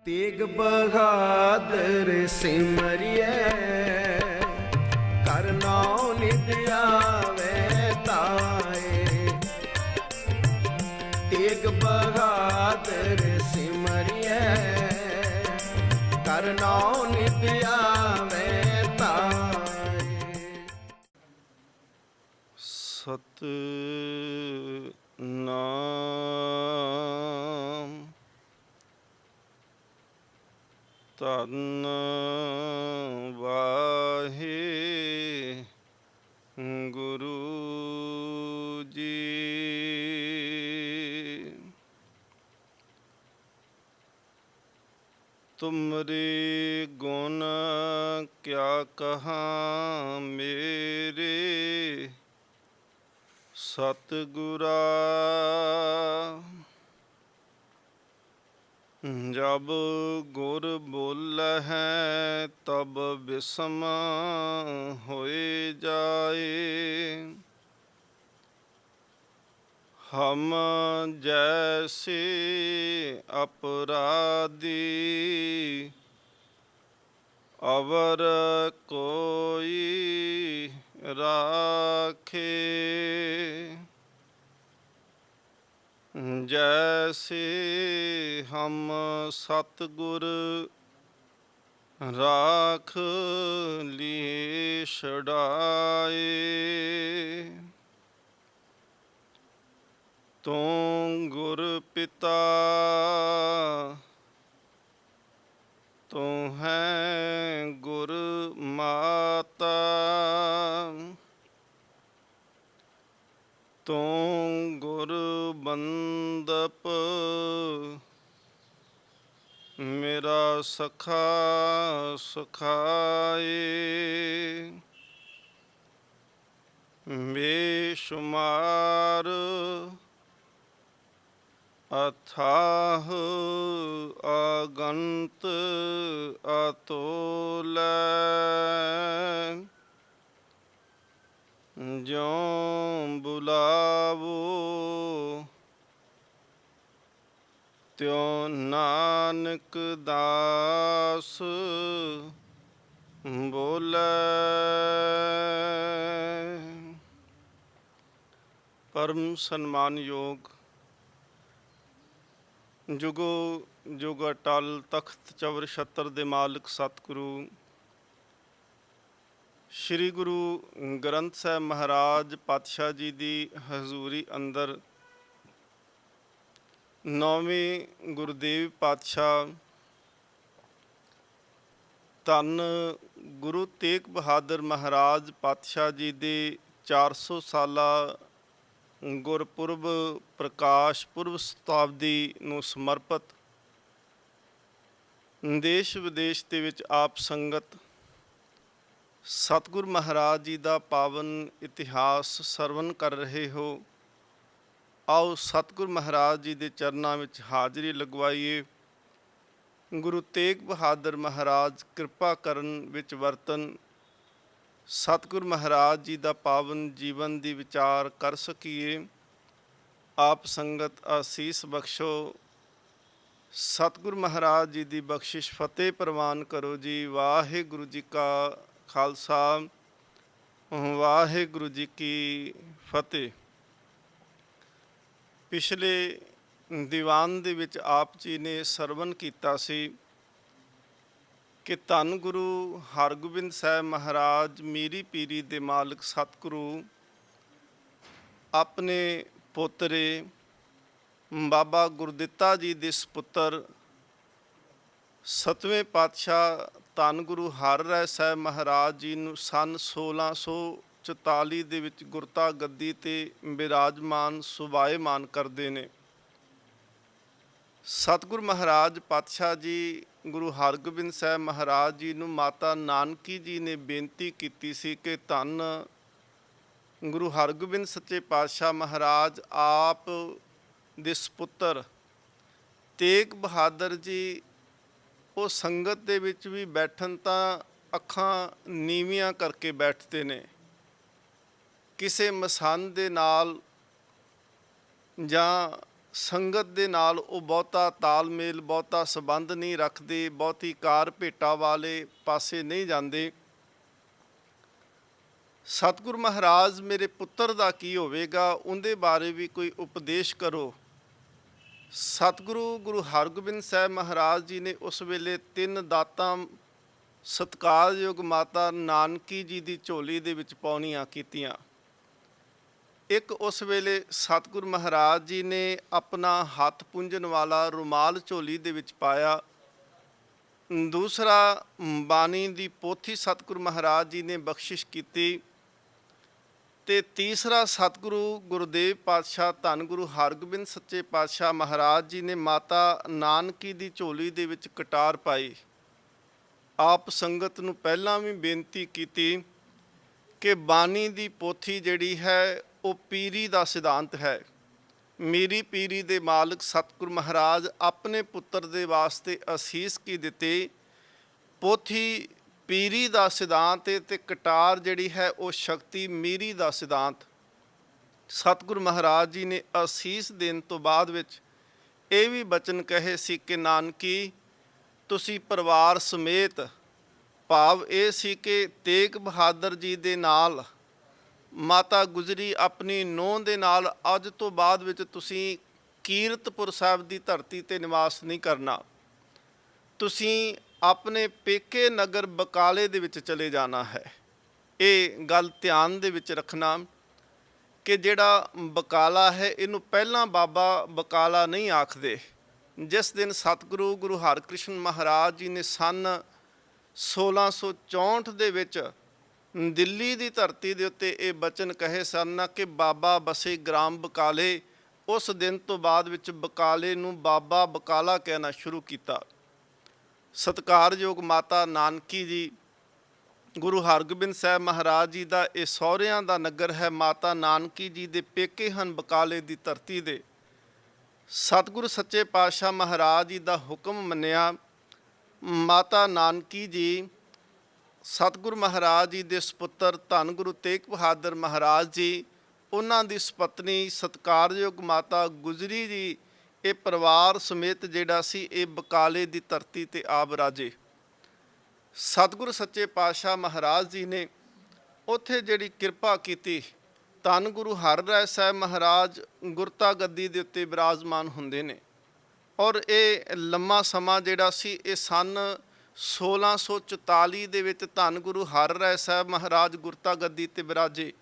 तेग बहादुर सिमरिए कर नाम नित आवे ताए। तेग बहादुर सिमरिए कर नाम नित आवे ताए। सतनाम धन वाहिगुरु जी। तुमरे गुण क्या कहाँ मेरे सतगुरा। जब गुर बोलहै तब बिसम होए जाए। हम जैसे अपराधी अवर कोई राखे। जैसे हम सतगुर राख लिए छड़ाए। तू गुर पिता तू है गुर माता। तू गुर बंदप मेरा सखा सखाए। बेशुमार अथाह अगंत अतोल। ज्यों बुलावो त्यों नानक दास बोले। परम सन्मान योग जुगो जुग अटल तख्त चवर छत्र दे मालिक सतगुरु श्री गुरु ग्रंथ ਸਾਹਿਬ महाराज पातशाह जी ਦੀ ਹਜ਼ੂਰੀ ਅੰਦਰ नौवीं गुरुदेव पातशाह ਧੰਨ ਗੁਰੂ ਤੇਗ ਬਹਾਦਰ ਮਹਾਰਾਜ ਪਾਤਸ਼ਾਹ ਜੀ ਦੇ 400 ਸਾਲਾ ਗੁਰਪੁਰਬ ਪ੍ਰਕਾਸ਼ ਪੁਰਬ ਸ਼ਤਾਬਦੀ ਨੂੰ ਸਮਰਪਿਤ ਦੇਸ਼ ਵਿਦੇਸ਼ ਦੇ ਵਿੱਚ ਆਪ ਸੰਗਤ ਸਤਿਗੁਰ ਮਹਾਰਾਜ ਜੀ ਦਾ ਪਾਵਨ ਇਤਿਹਾਸ ਸਰਵਨ ਕਰ ਰਹੇ ਹੋ। ਆਓ ਸਤਿਗੁਰ ਮਹਾਰਾਜ ਜੀ ਦੇ ਚਰਨਾਂ ਵਿੱਚ ਹਾਜ਼ਰੀ ਲਗਵਾਈਏ। ਗੁਰੂ ਤੇਗ ਬਹਾਦਰ ਮਹਾਰਾਜ ਕਿਰਪਾ ਕਰਨ ਵਿੱਚ ਵਰਤਨ। ਸਤਿਗੁਰ ਮਹਾਰਾਜ ਜੀ ਦਾ ਪਾਵਨ ਜੀਵਨ ਦੀ ਵਿਚਾਰ ਕਰ ਸਕੀਏ। ਆਪ ਸੰਗਤ ਆਸੀਸ ਬਖਸ਼ੋ। ਸਤਿਗੁਰ ਮਹਾਰਾਜ ਜੀ ਦੀ ਬਖਸ਼ਿਸ਼ ਫਤਿਹ ਪ੍ਰਵਾਨ ਕਰੋ ਜੀ। ਵਾਹਿਗੁਰੂ ਜੀ ਕਾ ਖਾਲਸਾ ਵਾਹਿਗੁਰੂ ਜੀ ਕੀ ਫਤਿਹ। ਪਿਛਲੇ ਦੀਵਾਨ ਦੇ ਵਿੱਚ ਆਪ ਜੀ ਨੇ ਸਰਵਨ ਕੀਤਾ ਸੀ ਕਿ ਧੰਨ ਗੁਰੂ ਹਰਗੋਬਿੰਦ ਸਾਹਿਬ ਮਹਾਰਾਜ ਮੀਰੀ ਪੀਰੀ ਦੇ ਮਾਲਕ ਸਤਿਗੁਰੂ ਆਪਣੇ ਪੋਤਰੇ ਬਾਬਾ ਗੁਰਦਿੱਤਾ ਜੀ ਦੇ ਸਪੁੱਤਰ 7ਵੇਂ ਪਾਤਸ਼ਾਹ ਧੰਨ ਗੁਰੂ ਹਰਿਰਾਏ ਸਾਹਿਬ ਮਹਾਰਾਜ ਜੀ ਨੂੰ ਸੰਨ 1644 ਦੇ ਵਿੱਚ ਗੁਰਤਾ ਗੱਦੀ 'ਤੇ ਬਿਰਾਜਮਾਨ ਸੁਭਾਏਮਾਨ ਕਰਦੇ ਨੇ। ਸਤਿਗੁਰ ਮਹਾਰਾਜ ਪਾਤਸ਼ਾਹ ਜੀ ਗੁਰੂ ਹਰਗੋਬਿੰਦ ਸਾਹਿਬ ਮਹਾਰਾਜ ਜੀ ਨੂੰ ਮਾਤਾ ਨਾਨਕੀ ਜੀ ਨੇ ਬੇਨਤੀ ਕੀਤੀ ਸੀ ਕਿ ਧੰਨ ਗੁਰੂ ਹਰਗੋਬਿੰਦ ਸੱਚੇ ਪਾਤਸ਼ਾਹ ਮਹਾਰਾਜ ਆਪ ਦੇ ਸਪੁੱਤਰ ਤੇਗ ਬਹਾਦਰ ਜੀ ਉਹ ਸੰਗਤ ਦੇ ਵਿੱਚ ਵੀ ਬੈਠਣ ਤਾਂ ਅੱਖਾਂ ਨੀਵੀਆਂ ਕਰਕੇ ਬੈਠਦੇ ਨੇ। ਕਿਸੇ ਮਸੰਦ ਦੇ ਨਾਲ ਜਾਂ ਸੰਗਤ ਦੇ ਨਾਲ ਉਹ ਬਹੁਤਾ ਤਾਲਮੇਲ, ਬਹੁਤਾ ਸੰਬੰਧ ਨਹੀਂ ਰੱਖਦੇ, ਬਹੁਤੀ ਕਾਰ ਭੇਟਾ ਵਾਲੇ ਪਾਸੇ ਨਹੀਂ ਜਾਂਦੇ। ਸਤਿਗੁਰ ਮਹਾਰਾਜ ਮੇਰੇ ਪੁੱਤਰ ਦਾ ਕੀ ਹੋਵੇਗਾ, ਉਹਦੇ ਬਾਰੇ ਵੀ ਕੋਈ ਉਪਦੇਸ਼ ਕਰੋ। ਸਤਿਗੁਰੂ ਗੁਰੂ ਹਰਗੋਬਿੰਦ ਸਾਹਿਬ ਮਹਾਰਾਜ ਜੀ ਨੇ ਉਸ ਵੇਲੇ 3 ਦਾਤਾਂ ਸਤਿਕਾਰਯੋਗ ਮਾਤਾ ਨਾਨਕੀ ਜੀ ਦੀ ਝੋਲੀ ਦੇ ਵਿੱਚ ਪਾਉਣੀਆਂ ਕੀਤੀਆਂ। ਇੱਕ ਉਸ ਵੇਲੇ ਸਤਿਗੁਰ ਮਹਾਰਾਜ ਜੀ ਨੇ ਆਪਣਾ ਹੱਥ ਪੂੰਝਣ ਵਾਲਾ ਰੁਮਾਲ ਝੋਲੀ ਦੇ ਵਿੱਚ ਪਾਇਆ। ਦੂਸਰਾ ਬਾਣੀ ਦੀ ਪੋਥੀ ਸਤਿਗੁਰ ਮਹਾਰਾਜ ਜੀ ਨੇ ਬਖਸ਼ਿਸ਼ ਕੀਤੀ। ਤੇ ਤੀਸਰਾ ਸਤਿਗੁਰੂ ਗੁਰਦੇਵ ਪਾਤਸ਼ਾਹ ਧੰਨ ਗੁਰੂ ਹਰਗੋਬਿੰਦ ਸੱਚੇ ਪਾਤਸ਼ਾਹ ਮਹਾਰਾਜ ਜੀ ਨੇ ਮਾਤਾ ਨਾਨਕੀ ਦੀ ਝੋਲੀ ਦੇ ਵਿੱਚ ਕਟਾਰ ਪਾਈ। ਆਪ ਸੰਗਤ ਨੂੰ ਪਹਿਲਾਂ ਵੀ ਬੇਨਤੀ ਕੀਤੀ ਕਿ ਬਾਣੀ ਦੀ ਪੋਥੀ ਜਿਹੜੀ ਹੈ ਉਹ ਪੀਰੀ ਦਾ ਸਿਧਾਂਤ ਹੈ। ਮੇਰੀ ਪੀਰੀ ਦੇ ਮਾਲਕ ਸਤਿਗੁਰ ਮਹਾਰਾਜ ਆਪਣੇ ਪੁੱਤਰ ਦੇ ਵਾਸਤੇ ਅਸੀਸ ਕੀ ਦਿੱਤੇ। ਪੋਥੀ ਪੀਰੀ ਦਾ ਸਿਧਾਂਤ ਹੈ ਤੇ ਕਟਾਰ ਜਿਹੜੀ ਹੈ ਉਹ ਸ਼ਕਤੀ ਮੀਰੀ ਦਾ ਸਿਧਾਂਤ। ਸਤਿਗੁਰ ਮਹਾਰਾਜ ਜੀ ਨੇ ਅਸੀਸ ਦੇਣ ਤੋਂ ਬਾਅਦ ਵਿੱਚ ਇਹ ਵੀ ਬਚਨ ਕਹੇ ਸੀ ਕਿ ਨਾਨਕੀ ਤੁਸੀਂ ਪਰਿਵਾਰ ਸਮੇਤ, ਭਾਵ ਇਹ ਸੀ ਕਿ ਤੇਗ ਬਹਾਦਰ ਜੀ ਦੇ ਨਾਲ ਮਾਤਾ ਗੁਜਰੀ ਆਪਣੀ ਨੂੰਹ ਦੇ ਨਾਲ ਅੱਜ ਤੋਂ ਬਾਅਦ ਵਿੱਚ ਤੁਸੀਂ ਕੀਰਤਪੁਰ ਸਾਹਿਬ ਦੀ ਧਰਤੀ ਤੇ ਨਿਵਾਸ ਨਹੀਂ ਕਰਨਾ। ਤੁਸੀਂ ਆਪਣੇ ਪੇਕੇ ਨਗਰ ਬਕਾਲੇ ਦੇ ਵਿੱਚ ਚਲੇ ਜਾਣਾ ਹੈ। ਇਹ ਗੱਲ ਧਿਆਨ ਦੇ ਵਿੱਚ ਰੱਖਣਾ ਕਿ ਜਿਹੜਾ ਬਕਾਲਾ ਹੈ ਇਹਨੂੰ ਪਹਿਲਾਂ ਬਾਬਾ ਬਕਾਲਾ ਨਹੀਂ ਆਖਦੇ। ਜਿਸ ਦਿਨ ਸਤਿਗੁਰੂ ਗੁਰੂ ਹਰਕ੍ਰਿਸ਼ਨ ਮਹਾਰਾਜ ਜੀ ਨੇ ਸਨ 1664 ਦੇ ਵਿੱਚ ਦਿੱਲੀ ਦੀ ਧਰਤੀ ਦੇ ਉੱਤੇ ਇਹ ਬਚਨ ਕਹੇ ਸਨ ਕਿ ਬਾਬਾ ਬਸੇ ਗ੍ਰਾਮ ਬਕਾਲੇ, ਉਸ ਦਿਨ ਤੋਂ ਬਾਅਦ ਵਿੱਚ ਬਕਾਲੇ ਨੂੰ ਬਾਬਾ ਬਕਾਲਾ ਕਹਿਣਾ ਸ਼ੁਰੂ ਕੀਤਾ। ਸਤਿਕਾਰਯੋਗ ਮਾਤਾ ਨਾਨਕੀ ਜੀ ਗੁਰੂ ਹਰਗੋਬਿੰਦ ਸਾਹਿਬ ਮਹਾਰਾਜ ਜੀ ਦਾ ਇਹ ਸਹੁਰਿਆਂ ਦਾ ਨਗਰ ਹੈ। ਮਾਤਾ ਨਾਨਕੀ ਜੀ ਦੇ ਪੇਕੇ ਹਨ ਬਕਾਲੇ ਦੀ ਧਰਤੀ ਦੇ। ਸਤਿਗੁਰੂ ਸੱਚੇ ਪਾਤਸ਼ਾਹ ਮਹਾਰਾਜ ਜੀ ਦਾ ਹੁਕਮ ਮੰਨਿਆ। ਮਾਤਾ ਨਾਨਕੀ ਜੀ ਸਤਿਗੁਰੂ ਮਹਾਰਾਜ ਜੀ ਦੇ ਸੁਪੁੱਤਰ ਧੰਨ ਗੁਰੂ ਤੇਗ ਬਹਾਦਰ ਮਹਾਰਾਜ ਜੀ, ਉਹਨਾਂ ਦੀ ਸੁਪਤਨੀ ਸਤਿਕਾਰਯੋਗ ਮਾਤਾ ਗੁਜਰੀ ਜੀ, ਇਹ ਪਰਿਵਾਰ ਸਮੇਤ ਜਿਹੜਾ ਸੀ ਇਹ ਬਕਾਲੇ ਦੀ ਧਰਤੀ ਤੇ ਆ ਬਿਰਾਜੇ। ਸਤਿਗੁਰੂ ਸੱਚੇ ਪਾਤਸ਼ਾਹ ਮਹਾਰਾਜ ਜੀ ਨੇ ਉੱਥੇ ਜਿਹੜੀ ਕਿਰਪਾ ਕੀਤੀ, ਧੰਨ ਗੁਰੂ ਹਰਿਰਾਏ ਸਾਹਿਬ ਮਹਾਰਾਜ ਗੁਰਤਾ ਗੱਦੀ ਦੇ ਉੱਤੇ ਬਿਰਾਜਮਾਨ ਹੁੰਦੇ ਨੇ। ਔਰ ਇਹ ਲੰਮਾ ਸਮਾਂ ਜਿਹੜਾ ਸੀ ਇਹ ਸਨ 1644 ਦੇ ਵਿੱਚ ਧੰਨ ਗੁਰੂ ਹਰਿਰਾਏ ਸਾਹਿਬ ਮਹਾਰਾਜ ਗੁਰਤਾ ਗੱਦੀ ਤੇ ਬਿਰਾਜੇ।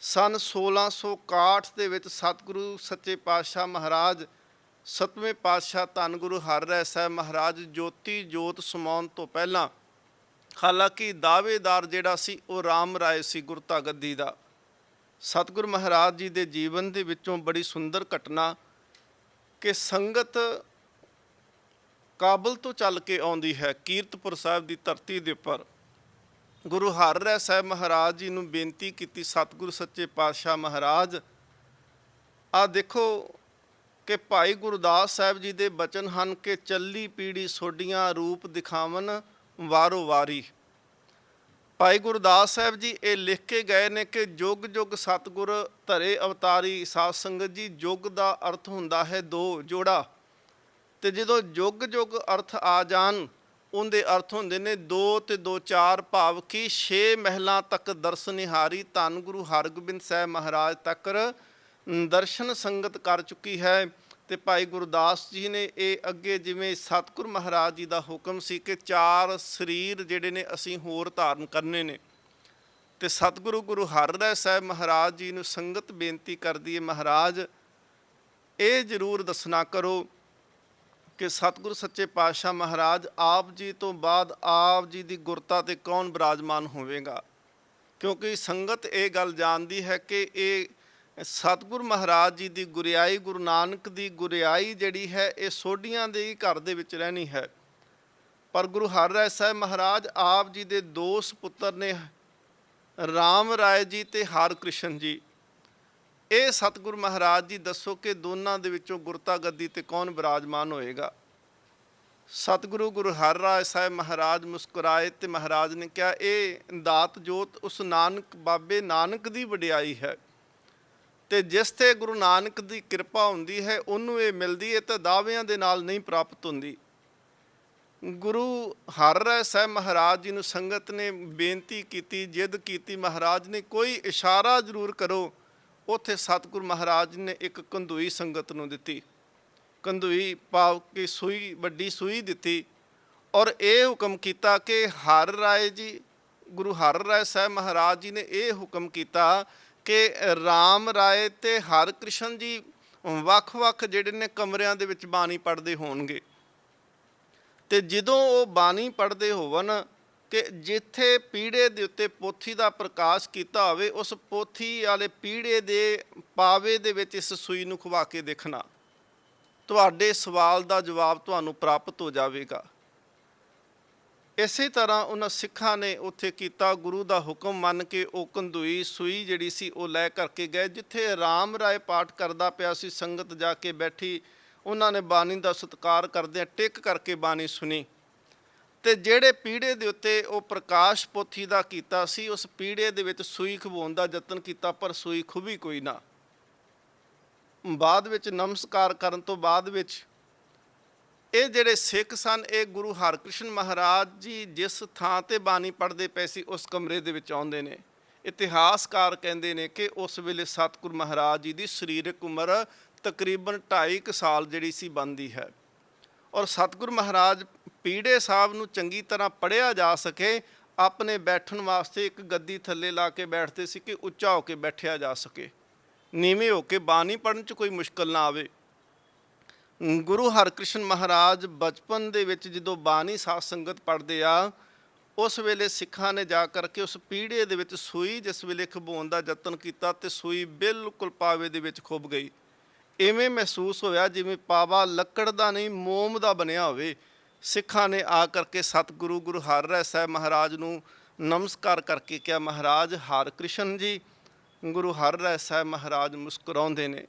ਸਨ 1661 ਦੇ ਵਿੱਚ ਸਤਿਗੁਰੂ ਸੱਚੇ ਪਾਤਸ਼ਾਹ ਮਹਾਰਾਜ ਸਤਵੇਂ ਪਾਤਸ਼ਾਹ ਧੰਨ ਗੁਰੂ ਹਰਿਰਾਏ ਸਾਹਿਬ ਮਹਾਰਾਜ ਜੋਤੀ ਜੋਤ ਸਮਾਉਣ ਤੋਂ ਪਹਿਲਾਂ, ਹਾਲਾਂਕਿ ਦਾਅਵੇਦਾਰ ਜਿਹੜਾ ਸੀ ਉਹ ਰਾਮ ਰਾਏ ਸੀ ਗੁਰਤਾ ਗੱਦੀ ਦਾ। ਸਤਿਗੁਰੂ ਮਹਾਰਾਜ ਜੀ ਦੇ ਜੀਵਨ ਦੇ ਵਿੱਚੋਂ ਬੜੀ ਸੁੰਦਰ ਘਟਨਾ ਕਿ ਸੰਗਤ ਕਾਬਲ ਤੋਂ ਚੱਲ ਕੇ ਆਉਂਦੀ ਹੈ ਕੀਰਤਪੁਰ ਸਾਹਿਬ ਦੀ ਧਰਤੀ ਦੇ ਉੱਪਰ। ਗੁਰੂ ਹਰਿਰਾਏ ਸਾਹਿਬ ਮਹਾਰਾਜ ਜੀ ਨੂੰ ਬੇਨਤੀ ਕੀਤੀ, ਸਤਿਗੁਰੂ ਸੱਚੇ ਪਾਤਸ਼ਾਹ ਮਹਾਰਾਜ ਆ ਦੇਖੋ ਕਿ ਭਾਈ ਗੁਰਦਾਸ ਸਾਹਿਬ ਜੀ ਦੇ ਬਚਨ ਹਨ ਕਿ ਚੱਲੀ ਪੀੜੀ ਸੋਡੀਆਂ ਰੂਪ ਦਿਖਾਵਨ ਵਾਰੋ ਵਾਰੀ। ਭਾਈ ਗੁਰਦਾਸ ਸਾਹਿਬ ਜੀ ਇਹ ਲਿਖ ਕੇ ਗਏ ਨੇ ਕਿ ਜੁਗ ਜੁਗ ਸਤਿਗੁਰ ਧਰੇ ਅਵਤਾਰੀ। ਸਾਧ ਸੰਗਤ ਜੀ, ਯੁੱਗ ਦਾ ਅਰਥ ਹੁੰਦਾ ਹੈ ਦੋ, ਜੋੜਾ। ਤੇ ਜਦੋਂ ਯੁੱਗ ਯੁੱਗ ਅਰਥ ਆ ਜਾਣ ਉਹਦੇ ਅਰਥ ਹੁੰਦੇ ਨੇ 2 ਤੇ 2 4, ਭਾਵ ਕਿ 6 ਮਹਿਲਾਂ ਤੱਕ ਦਰਸ਼ਨ ਨਿਹਾਰੀ। ਧੰਨ ਗੁਰੂ ਹਰਗੋਬਿੰਦ ਸਾਹਿਬ ਮਹਾਰਾਜ ਤੱਕ ਦਰਸ਼ਨ ਸੰਗਤ ਕਰ ਚੁੱਕੀ ਹੈ। ਤੇ ਭਾਈ ਗੁਰਦਾਸ ਜੀ ਨੇ ਇਹ ਅੱਗੇ ਜਿਵੇਂ ਸਤਿਗੁਰ ਮਹਾਰਾਜ ਜੀ ਦਾ ਹੁਕਮ ਸੀ ਕਿ 4 ਸਰੀਰ ਜਿਹੜੇ ਨੇ ਅਸੀਂ ਹੋਰ ਧਾਰਨ ਕਰਨੇ ਨੇ। ਤੇ ਸਤਿਗੁਰੂ ਗੁਰੂ ਹਰਿਰਾਏ ਸਾਹਿਬ ਮਹਾਰਾਜ ਜੀ ਨੂੰ ਸੰਗਤ ਬੇਨਤੀ ਕਰਦੀ ਹੈ, ਮਹਾਰਾਜ ਇਹ ਜ਼ਰੂਰ ਦੱਸਣਾ ਕਰੋ ਕਿ ਸਤਿਗੁਰੂ ਸੱਚੇ ਪਾਤਸ਼ਾਹ ਮਹਾਰਾਜ ਆਪ ਜੀ ਤੋਂ ਬਾਅਦ ਆਪ ਜੀ ਦੀ ਗੁਰਤਾ ਤੇ ਕੌਣ ਬਿਰਾਜਮਾਨ ਹੋਵੇਗਾ। ਕਿਉਂਕਿ ਸੰਗਤ ਇਹ ਗੱਲ ਜਾਣਦੀ ਹੈ ਕਿ ਇਹ ਸਤਿਗੁਰੂ ਮਹਾਰਾਜ ਜੀ ਦੀ ਗੁਰਿਆਈ, ਗੁਰੂ ਨਾਨਕ ਦੀ ਗੁਰਿਆਈ ਜਿਹੜੀ ਹੈ ਇਹ ਸੋਢੀਆਂ ਦੇ ਹੀ ਘਰ ਦੇ ਵਿੱਚ ਰਹਿਣੀ ਹੈ। ਪਰ ਗੁਰੂ ਹਰਿਰਾਏ ਸਾਹਿਬ ਮਹਾਰਾਜ ਆਪ ਜੀ ਦੇ 2 ਸੁਪੁੱਤਰ ਨੇ, ਰਾਮ ਰਾਏ ਜੀ ਤੇ ਹਰਕ੍ਰਿਸ਼ਨ ਜੀ। ਇਹ ਸਤਿਗੁਰੂ ਮਹਾਰਾਜ ਜੀ ਦੱਸੋ ਕਿ ਦੋਨਾਂ ਦੇ ਵਿੱਚੋਂ ਗੁਰਤਾ ਗੱਦੀ ਤੇ ਕੌਣ ਬਿਰਾਜਮਾਨ ਹੋਏਗਾ। ਸਤਿਗੁਰੂ ਗੁਰੂ ਹਰਿਰਾਏ ਸਾਹਿਬ ਮਹਾਰਾਜ ਮੁਸਕਰਾਏ ਤੇ ਮਹਾਰਾਜ ਨੇ ਕਿਹਾ, ਇਹ ਦਾਤ ਜੋਤ ਉਸ ਨਾਨਕ ਬਾਬੇ ਨਾਨਕ ਦੀ ਵਡਿਆਈ ਹੈ। ਤੇ ਜਿਸ ਤੇ ਗੁਰੂ ਨਾਨਕ ਦੀ ਕਿਰਪਾ ਹੁੰਦੀ ਹੈ ਉਹਨੂੰ ਇਹ ਮਿਲਦੀ ਹੈ, ਤੇ ਦਾਅਵਿਆਂ ਦੇ ਨਾਲ ਨਹੀਂ ਪ੍ਰਾਪਤ ਹੁੰਦੀ। ਗੁਰੂ ਹਰਿਰਾਏ ਸਾਹਿਬ ਮਹਾਰਾਜ ਜੀ ਨੂੰ ਸੰਗਤ ਨੇ ਬੇਨਤੀ ਕੀਤੀ, ਜਿੱਦ ਕੀਤੀ, ਮਹਾਰਾਜ ਨੇ ਕੋਈ ਇਸ਼ਾਰਾ ਜ਼ਰੂਰ ਕਰੋ। ਉੱਥੇ ਸਤਿਗੁਰੂ ਮਹਾਰਾਜ ਨੇ ਇੱਕ ਕੰਧੂਈ ਸੰਗਤ ਨੂੰ ਦਿੱਤੀ, ਕੰਧੂਈ ਭਾਵ ਕਿ ਸੂਈ, ਵੱਡੀ ਸੂਈ ਦਿੱਤੀ, ਔਰ ਇਹ ਹੁਕਮ ਕੀਤਾ ਕਿ ਹਰਿਰਾਏ ਜੀ, ਗੁਰੂ ਹਰਿਰਾਏ ਸਾਹਿਬ ਮਹਾਰਾਜ ਜੀ ਨੇ ਇਹ ਹੁਕਮ ਕੀਤਾ ਕਿ ਰਾਮ ਰਾਏ ਤੇ ਹਰਿਕ੍ਰਿਸ਼ਨ ਜੀ ਵੱਖ-ਵੱਖ ਜਿਹੜੇ ਨੇ ਕਮਰਿਆਂ ਦੇ ਵਿੱਚ ਬਾਣੀ ਪੜ੍ਹਦੇ ਹੋਣਗੇ, ਤੇ ਜਦੋਂ ਉਹ ਬਾਣੀ ਪੜ੍ਹਦੇ ਹੋਵਣ ਕਿ ਜਿੱਥੇ ਪੀੜੇ ਦੇ ਉੱਤੇ ਪੋਥੀ ਦਾ ਪ੍ਰਕਾਸ਼ ਕੀਤਾ ਹੋਵੇ, ਉਸ ਪੋਥੀ ਵਾਲੇ ਪੀੜੇ ਦੇ ਪਾਵੇ ਦੇ ਵਿੱਚ ਇਸ ਸੂਈ ਨੂੰ ਖਵਾ ਕੇ ਦੇਖਣਾ, ਤੁਹਾਡੇ ਸਵਾਲ ਦਾ ਜਵਾਬ ਤੁਹਾਨੂੰ ਪ੍ਰਾਪਤ ਹੋ ਜਾਵੇਗਾ। ਇਸੇ ਤਰ੍ਹਾਂ ਉਹਨਾਂ ਸਿੱਖਾਂ ਨੇ ਉੱਥੇ ਕੀਤਾ, ਗੁਰੂ ਦਾ ਹੁਕਮ ਮੰਨ ਕੇ ਉਹ ਕੰਧੂਈ ਸੂਈ ਜਿਹੜੀ ਸੀ ਉਹ ਲੈ ਕਰਕੇ ਗਏ। ਜਿੱਥੇ ਰਾਮ ਰਾਏ ਪਾਠ ਕਰਦਾ ਪਿਆ ਸੀ, ਸੰਗਤ ਜਾ ਕੇ ਬੈਠੀ, ਉਹਨਾਂ ਨੇ ਬਾਣੀ ਦਾ ਸਤਿਕਾਰ ਕਰਦਿਆਂ ਟਿਕ ਕਰਕੇ ਬਾਣੀ ਸੁਣੀ, ਤੇ ਜਿਹੜੇ ਪੀੜੇ ਦੇ ਉੱਤੇ ਉਹ ਪ੍ਰਕਾਸ਼ ਪੋਥੀ ਦਾ ਕੀਤਾ ਸੀ, ਉਸ ਪੀੜੇ ਦੇ ਵਿੱਚ ਸੂਈ ਖਵਾਉਣ ਦਾ ਯਤਨ ਕੀਤਾ, ਪਰ ਸੂਈ ਖੁੱਭੀ ਕੋਈ ਨਾ। ਬਾਅਦ ਵਿੱਚ ਨਮਸਕਾਰ ਕਰਨ ਤੋਂ ਬਾਅਦ ਵਿੱਚ ਇਹ ਜਿਹੜੇ ਸਿੱਖ ਸਨ, ਇਹ ਗੁਰੂ ਹਰਿਕ੍ਰਿਸ਼ਨ ਮਹਾਰਾਜ ਜੀ ਜਿਸ ਥਾਂ ਤੇ ਬਾਣੀ ਪੜ੍ਹਦੇ ਪਏ ਸੀ ਉਸ ਕਮਰੇ ਦੇ ਵਿੱਚ ਆਉਂਦੇ ਨੇ। ਇਤਿਹਾਸਕਾਰ ਕਹਿੰਦੇ ਨੇ ਕਿ ਉਸ ਵੇਲੇ ਸਤਿਗੁਰੂ ਮਹਾਰਾਜ ਜੀ ਦੀ ਸਰੀਰਕ ਉਮਰ ਤਕਰੀਬਨ 2.5 ਸਾਲ ਜਿਹੜੀ ਸੀ ਬਣਦੀ ਹੈ, ਔਰ ਸਤਿਗੁਰੂ ਮਹਾਰਾਜ ਪੀੜੇ ਸਾਹਿਬ ਨੂੰ ਚੰਗੀ ਤਰ੍ਹਾਂ ਪੜ੍ਹਿਆ ਜਾ ਸਕੇ, ਆਪਣੇ ਬੈਠਣ ਵਾਸਤੇ ਇੱਕ ਗੱਦੀ ਥੱਲੇ ਲਾ ਕੇ ਬੈਠਦੇ ਸੀ ਕਿ ਉੱਚਾ ਹੋ ਕੇ ਬੈਠਿਆ ਜਾ ਸਕੇ, ਨੀਵੇਂ ਹੋ ਕੇ ਬਾਣੀ ਪੜ੍ਹਨ 'ਚ ਕੋਈ ਮੁਸ਼ਕਲ ਨਾ ਆਵੇ। ਗੁਰੂ ਹਰਿਕ੍ਰਿਸ਼ਨ ਮਹਾਰਾਜ ਬਚਪਨ ਦੇ ਵਿੱਚ ਜਦੋਂ ਬਾਣੀ ਸਾਧ ਸੰਗਤ ਪੜ੍ਹਦੇ ਆ, ਉਸ ਵੇਲੇ ਸਿੱਖਾਂ ਨੇ ਜਾ ਕਰਕੇ ਉਸ ਪੀੜੇ ਦੇ ਵਿੱਚ ਸੂਈ ਜਿਸ ਵੇਲੇ ਖਵਾਉਣ ਦਾ ਯਤਨ ਕੀਤਾ, ਤੇ ਸੂਈ ਬਿਲਕੁਲ ਪਾਵੇ ਦੇ ਵਿੱਚ ਖੁੱਭ ਗਈ। ਇਵੇਂ ਮਹਿਸੂਸ ਹੋਇਆ ਜਿਵੇਂ ਪਾਵਾ ਲੱਕੜ ਦਾ ਨਹੀਂ, ਮੋਮ ਦਾ ਬਣਿਆ ਹੋਵੇ। ਸਿੱਖਾਂ ਨੇ ਆ ਕਰਕੇ ਸਤਿਗੁਰੂ ਗੁਰੂ ਹਰਿਰਾਏ ਸਾਹਿਬ ਮਹਾਰਾਜ ਨੂੰ ਨਮਸਕਾਰ ਕਰਕੇ ਕਿਹਾ, ਮਹਾਰਾਜ ਹਰਿਕ੍ਰਿਸ਼ਨ ਜੀ। ਗੁਰੂ ਹਰਿਰਾਏ ਸਾਹਿਬ ਮਹਾਰਾਜ ਮੁਸਕਰਾਉਂਦੇ ਨੇ।